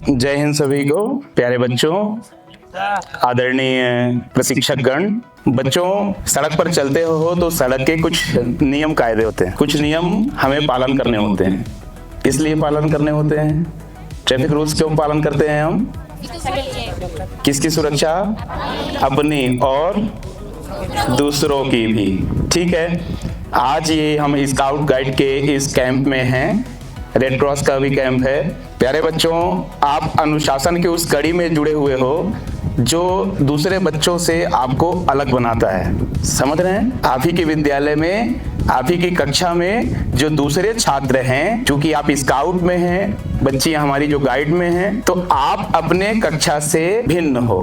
जय हिंद सभी को, प्यारे बच्चों, आदरणीय प्रशिक्षकगण। बच्चों, सड़क पर चलते हो तो सड़क के कुछ नियम कायदे होते हैं, कुछ नियम हमें पालन करने होते हैं। इसलिए पालन करने होते हैं। ट्रैफिक रूल्स क्यों पालन करते हैं हम? किसकी सुरक्षा? अपनी और दूसरों की भी। ठीक है, आज ये हम स्काउट गाइड के इस कैंप में हैं। रेड क्रॉस का भी कैंप है। प्यारे बच्चों, आप अनुशासन की उस कड़ी में जुड़े हुए हो जो दूसरे बच्चों से आपको अलग बनाता है। समझ रहे हैं? आप ही के विद्यालय में, आप ही की कक्षा में जो दूसरे छात्र हैं, क्योंकि आप स्काउट में हैं, बच्चियां हमारी जो गाइड में हैं, तो आप अपने कक्षा से भिन्न हो,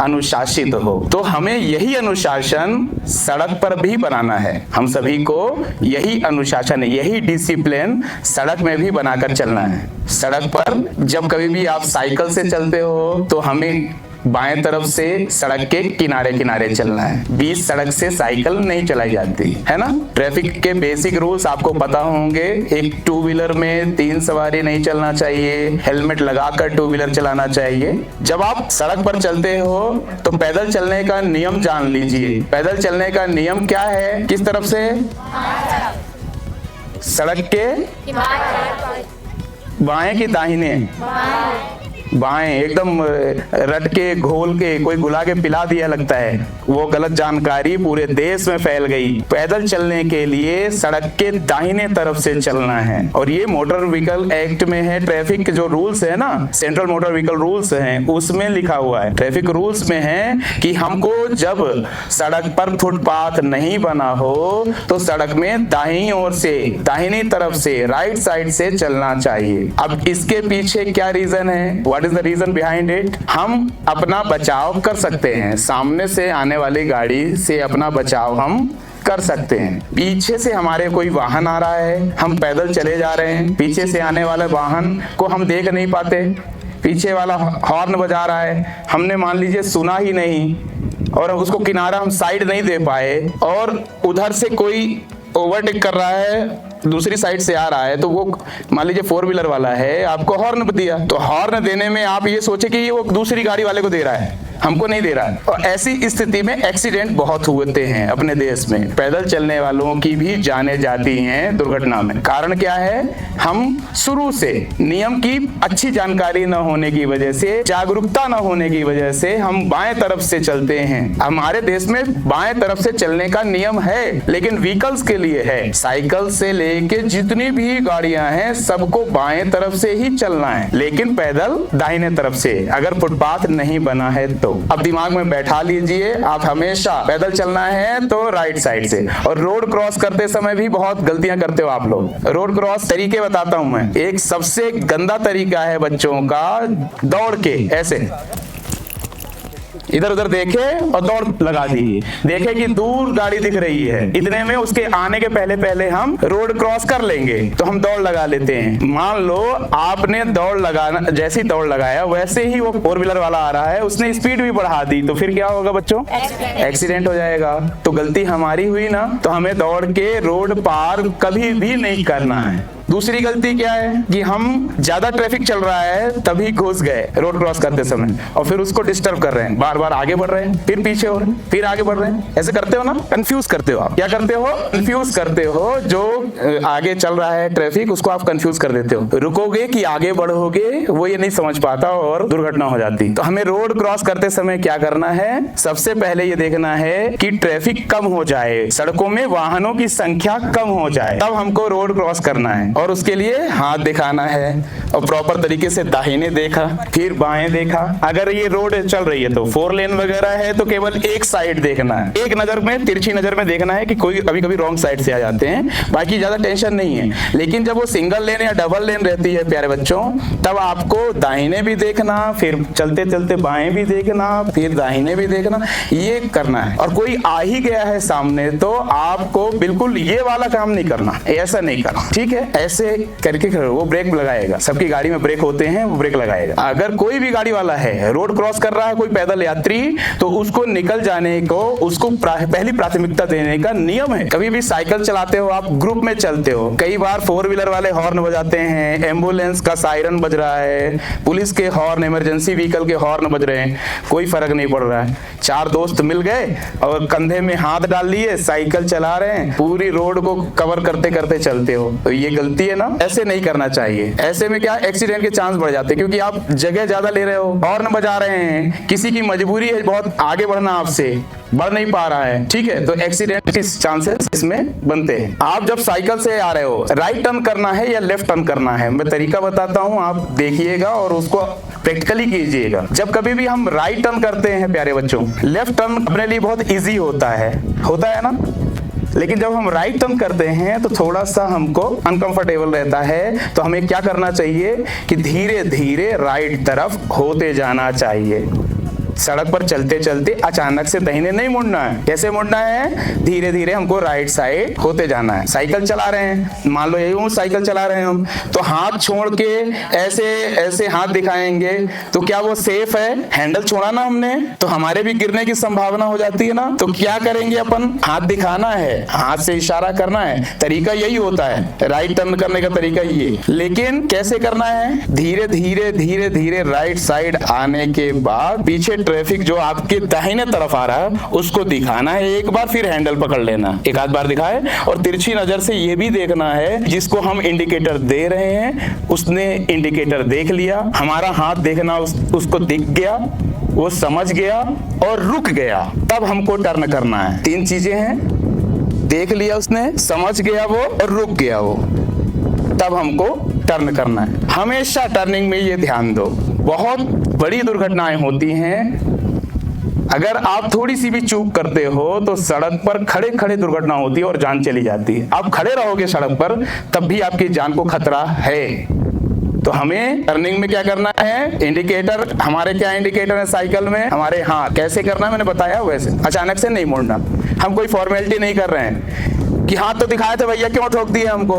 अनुशासित हो। तो हमें यही अनुशासन सड़क पर भी बनाना है। हम सभी को यही अनुशासन, यही डिसिप्लिन सड़क में भी बनाकर चलना है। सड़क पर जब कभी भी आप साइकिल से चलते हो तो हमें बाएं तरफ से सड़क के किनारे किनारे चलना है। बीच सड़क से साइकिल नहीं चलाई जाती है ना। ट्रैफिक के बेसिक रूल्स आपको पता होंगे। एक टू व्हीलर में 3 सवारी नहीं चलना चाहिए, हेलमेट लगाकर टू व्हीलर चलाना चाहिए। जब आप सड़क पर चलते हो तो पैदल चलने का नियम जान लीजिए। पैदल चलने का नियम क्या है? किस तरफ से? सड़क के बाएं की दाहिने? बाएं। एकदम रट के घोल के कोई गुला के पिला दिया लगता है। वो गलत जानकारी पूरे देश में फैल गई। पैदल चलने के लिए सड़क के दाहिने तरफ से चलना है। और ये मोटर व्हीकल एक्ट में है। ट्रैफिक के जो रूल्स है ना, सेंट्रल मोटर व्हीकल रूल्स हैं, उसमें लिखा हुआ है। ट्रैफिक रूल्स में है कि हमको जब सड़क पर फुटपाथ नहीं बना हो तो सड़क में दाहिनी ओर से, दाहिनी तरफ से, राइट साइड से चलना चाहिए। अब इसके पीछे क्या रीजन है? What is the reason behind it? हम अपना बचाव कर सकते हैं। सामने से आने वाली गाड़ी से अपना बचाव हम कर सकते हैं। पीछे से हमारे कोई वाहन आ रहा है, हम पैदल चले जा रहे हैं, पीछे से आने वाले वाहन को हम देख नहीं पाते, पीछे वाला हॉर्न बजा रहा है, हमने मान लीजिए सुना ही नहीं और उसको किनारा हम साइड नहीं दे पाए, और उधर से कोई ओवरटेक कर रहा है, दूसरी साइड से आ रहा है, तो वो मान लीजिए 4 व्हीलर वाला है, आपको हॉर्न दिया, तो हॉर्न देने में आप ये सोचे कि ये वो दूसरी गाड़ी वाले को दे रहा है, हमको नहीं दे रहा है। और ऐसी स्थिति में एक्सीडेंट बहुत होते हैं अपने देश में। पैदल चलने वालों की भी जानें जाती हैं दुर्घटना में। कारण क्या है? हम शुरू से नियम की अच्छी जानकारी न होने की वजह से, जागरूकता न होने की वजह से हम बाएं तरफ से चलते हैं। हमारे देश में बाएं तरफ से चलने का नियम है, लेकिन व्हीकल्स के लिए है। साइकिल से लेके जितनी भी गाड़ियां हैं सबको बाएं तरफ से ही चलना है, लेकिन पैदल दाहिने तरफ से, अगर फुटपाथ नहीं बना है तो। अब दिमाग में बैठा लीजिए, आप हमेशा पैदल चलना है तो राइट साइड से। और रोड क्रॉस करते समय भी बहुत गलतियां करते हो आप लोग। रोड क्रॉस तरीके बताता हूं मैं। एक सबसे गंदा तरीका है बच्चों का, दौड़ के ऐसे इधर उधर देखे और दौड़ लगा दी। देखे कि दूर गाड़ी दिख रही है, इतने में उसके आने के पहले पहले हम रोड क्रॉस कर लेंगे, तो हम दौड़ लगा लेते हैं। मान लो आपने दौड़ लगाना, जैसी दौड़ लगाया वैसे ही वो 4 व्हीलर वाला आ रहा है, उसने स्पीड भी बढ़ा दी, तो फिर क्या होगा बच्चों? एक्सीडेंट हो जाएगा। तो गलती हमारी हुई ना, तो हमें दौड़ के रोड पार कभी भी नहीं करना है। दूसरी गलती क्या है कि हम ज्यादा ट्रैफिक चल रहा है तभी घुस गए रोड क्रॉस करते समय, और फिर उसको डिस्टर्ब कर रहे हैं, बार बार आगे बढ़ रहे हैं, फिर पीछे हो रहे हैं, फिर आगे बढ़ रहे हैं। ऐसे करते हो ना, कंफ्यूज करते हो आप। क्या करते हो? कंफ्यूज करते हो। जो आगे चल रहा है ट्रैफिक, उसको आप कंफ्यूज कर देते हो। रुकोगे कि आगे बढ़ोगे, वो ये नहीं समझ पाता और दुर्घटना हो जाती। तो हमें रोड क्रॉस करते समय क्या करना है? सबसे पहले ये देखना है कि ट्रैफिक कम हो जाए, सड़कों में वाहनों की संख्या कम हो जाए, तब हमको रोड क्रॉस करना है। और उसके लिए हाथ दिखाना है और प्रॉपर तरीके से दाहिने देखा, फिर बाएं देखा। अगर ये रोड चल रही है तो 4 लेन वगैरह है तो केवल एक साइड देखना है, एक नजर में, तिरछी नजर में देखना है कि कोई कभी कभी रॉन्ग साइड से आ जाते हैं, बाकी ज्यादा टेंशन नहीं है। लेकिन जब वो सिंगल लेन या डबल लेन रहती है प्यारे बच्चों, तब आपको दाहिने भी देखना, फिर चलते चलते बाएं भी देखना, फिर दाहिने भी देखना, ये करना है। और कोई आ ही गया है सामने तो आपको बिल्कुल ये वाला काम नहीं करना, ऐसा नहीं करना। ठीक है? ऐसे करके वो ब्रेक लगाएगा, सबकी आपकी गाड़ी में ब्रेक होते हैं वो ब्रेक लगाएगा। अगर कोई भी गाड़ी वाला है, रोड क्रॉस कर रहा है कोई पैदल यात्री, तो उसको निकल जाने को उसको पहली प्राथमिकता देने का नियम है। कभी भी साइकिल चलाते हो आप, ग्रुप में चलते हो, कई बार 4 व्हीलर वाले हॉर्न बजाते हैं, एम्बुलेंस का सायरन बज रहा है, पुलिस के हॉर्न, इमरजेंसी व्हीकल के हॉर्न बज रहे हैं, कोई फर्क नहीं पड़ रहा है। 4 दोस्त मिल गए और कंधे में हाथ डाल लिए, साइकिल चला रहे हैं, पूरी रोड को कवर करते करते चलते हो, तो ये गलती है ना। ऐसे नहीं करना चाहिए। ऐसे में क्या एक्सीडेंट के चांस बढ़ जाते हैं, क्योंकि आप जगह ज्यादा ले रहे हो, हॉर्न बजा रहे हैं, किसी की मजबूरी है बहुत आगे बढ़ना, आपसे बढ़ नहीं पा रहा है, ठीक है, तो एक्सीडेंट के चांसेस इसमें बनते हैं। आप जब साइकिल से आ रहे हो, राइट टर्न करना है या लेफ्ट टर्न करना है, मैं तरीका बताता हूं, आप देखिएगा और उसको प्रैक्टिकली कीजिएगा। जब कभी भी हम राइट टर्न करते हैं प्यारे बच्चों, लेफ्ट टर्न अपने लिए बहुत इजी होता है ना, लेकिन जब हम राइट टर्न करते हैं तो थोड़ा सा हमको अनकंफर्टेबल रहता है। तो हमें क्या करना चाहिए कि धीरे धीरे राइट तरफ होते जाना चाहिए। सड़क पर चलते चलते अचानक से दाहिने नहीं मुड़ना है। कैसे मुड़ना है? धीरे धीरे हमको राइट साइड होते जाना है। साइकिल चला रहे हैं, मान लो यही साइकिल चला रहे हैं हम, तो हाथ छोड़ के ऐसे ऐसे हाथ दिखाएंगे, तो क्या वो सेफ है? हैंडल छोड़ा ना हमने, तो हमारे भी गिरने की संभावना हो जाती है ना। तो क्या करेंगे अपन? हाथ दिखाना है, हाथ से इशारा करना है। तरीका यही होता है, राइट टर्न करने का तरीका ये। लेकिन कैसे करना है? धीरे धीरे धीरे धीरे राइट साइड आने के बाद पीछे ट्रैफिक जो आपके दाहिने तरफ आ रहा है उसको दिखाना है एक बार, फिर हैंडल पकड़ लेना, एक आध बार दिखाए, और तिरछी नजर से ये भी देखना है जिसको हम इंडिकेटर दे रहे हैं उसने इंडिकेटर देख लिया, हमारा हाथ देखना उसको दिख गया, वो समझ गया और रुक गया, तब हमको टर्न करना है। 3 चीजें हैं, देख लिया उसने, समझ गया वो और रुक गया वो, तब हमको टर्न करना है। हमेशा टर्निंग में ये ध्यान दो, बहुत बड़ी दुर्घटनाएं होती हैं। अगर आप थोड़ी सी भी चूक करते हो तो सड़क पर खड़े खड़े दुर्घटना होती है और जान चली जाती है। आप खड़े रहोगे सड़क पर तब भी आपकी जान को खतरा है। तो हमें टर्निंग में क्या करना है? इंडिकेटर, हमारे क्या इंडिकेटर है साइकिल में हमारे, हाँ कैसे करना है मैंने बताया, वैसे अचानक से नहीं मुड़ना। हम कोई फॉर्मेलिटी नहीं कर रहे हैं कि हाथ तो दिखाए थे भैया, क्यों ठोक दिए हमको,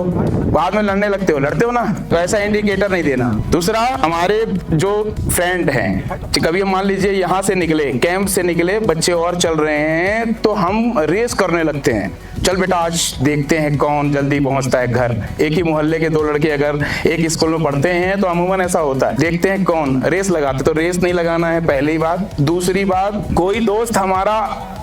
बाद में लड़ने लगते हो ना, तो ऐसा इंडिकेटर नहीं देना। दूसरा, हमारे जो फ्रेंड हैं, कभी हम मान लीजिए यहाँ से निकले, कैंप से निकले, बच्चे और चल रहे हैं, तो हम रेस करने लगते हैं, चल बेटा आज देखते हैं कौन जल्दी पहुंचता है घर। एक ही मोहल्ले के 2 लड़के अगर एक स्कूल में पढ़ते हैं तो अमूमन ऐसा होता है, देखते हैं कौन रेस लगाते, तो रेस नहीं लगाना है, पहली बात। दूसरी बात, कोई दोस्त हमारा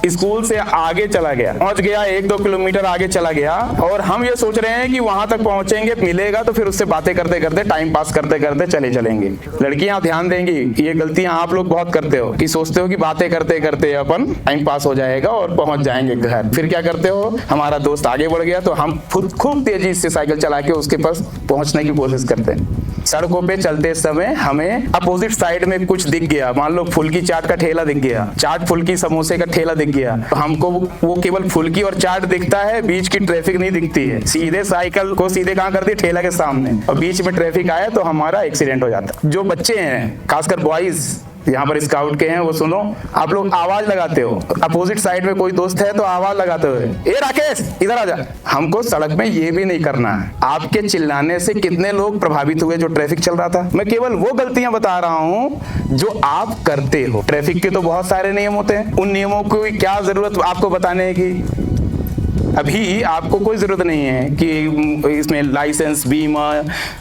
स्कूल से आगे चला गया, पहुंच गया, 1-2 किलोमीटर आगे चला गया, और हम ये सोच रहे हैं कि वहां तक पहुंचेंगे, मिलेगा तो फिर उससे बातें करते करते, टाइम पास करते करते चलेंगे। लड़कियां ध्यान देंगी, ये गलतियां आप लोग बहुत करते हो कि सोचते हो कि बातें करते करते अपन टाइम पास हो जाएगा और पहुंच जाएंगे घर। फिर क्या करते हो, हमारा दोस्त आगे बढ़ गया तो हम खुद खूब तेजी से साइकिल चला के उसके पास पहुंचने की कोशिश करते हैं। सड़कों पे चलते समय हमें अपोजिट साइड में कुछ दिख गया, मान लो फुल्की चाट का ठेला दिख गया, चाट फुल्की समोसे का ठेला दिख गया, तो हमको वो केवल फुल्की और चाट दिखता है, बीच की ट्रैफिक नहीं दिखती है। सीधे साइकिल को सीधे कहां कर दी? ठेला के सामने, और बीच में ट्रैफिक आया तो हमारा एक्सीडेंट हो जाता है। जो बच्चे हैं, खासकर बॉयज यहाँ पर स्काउट के हैं, वो सुनो, आप लोग आवाज लगाते हो, अपोजिट साइड में कोई दोस्त है तो आवाज लगाते हुए, ए राकेश इधर आ जा। हमको सड़क में ये भी नहीं करना है। आपके चिल्लाने से कितने लोग प्रभावित हुए जो ट्रैफिक चल रहा था? मैं केवल वो गलतियां बता रहा हूं जो आप करते हो। ट्रैफिक के तो बहुत सारे नियम होते हैं, उन नियमों की क्या जरूरत आपको बताने की? अभी आपको कोई जरूरत नहीं है कि इसमें लाइसेंस, बीमा,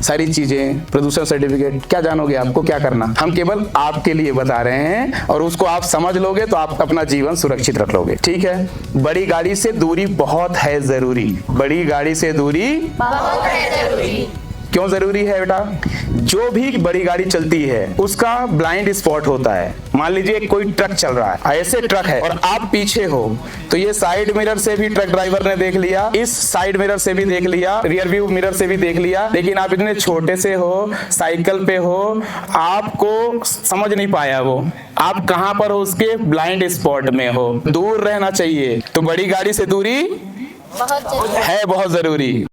सारी चीजें, प्रदूषण सर्टिफिकेट, क्या जानोगे? आपको क्या करना, हम केवल आपके लिए बता रहे हैं, और उसको आप समझ लोगे तो आप अपना जीवन सुरक्षित रख लोगे, ठीक है। बड़ी गाड़ी से दूरी बहुत है जरूरी, बड़ी गाड़ी से दूरी बहुत है जरूरी। क्यों जरूरी है बेटा? जो भी बड़ी गाड़ी चलती है उसका ब्लाइंड स्पॉट होता है। मान लीजिए कोई ट्रक चल रहा है, ऐसे ट्रक है और आप पीछे हो, तो ये साइड मिरर से भी ट्रक ड्राइवर ने देख लिया, इस साइड मिरर से भी देख लिया, रियर व्यू मिरर से भी देख लिया, लेकिन आप इतने छोटे से हो, साइकिल पे हो, आपको समझ नहीं पाया वो आप कहां पर हो, उसके ब्लाइंड स्पॉट में हो। दूर रहना चाहिए, तो बड़ी गाड़ी से दूरी बहुत जरूरी है, बहुत जरूरी।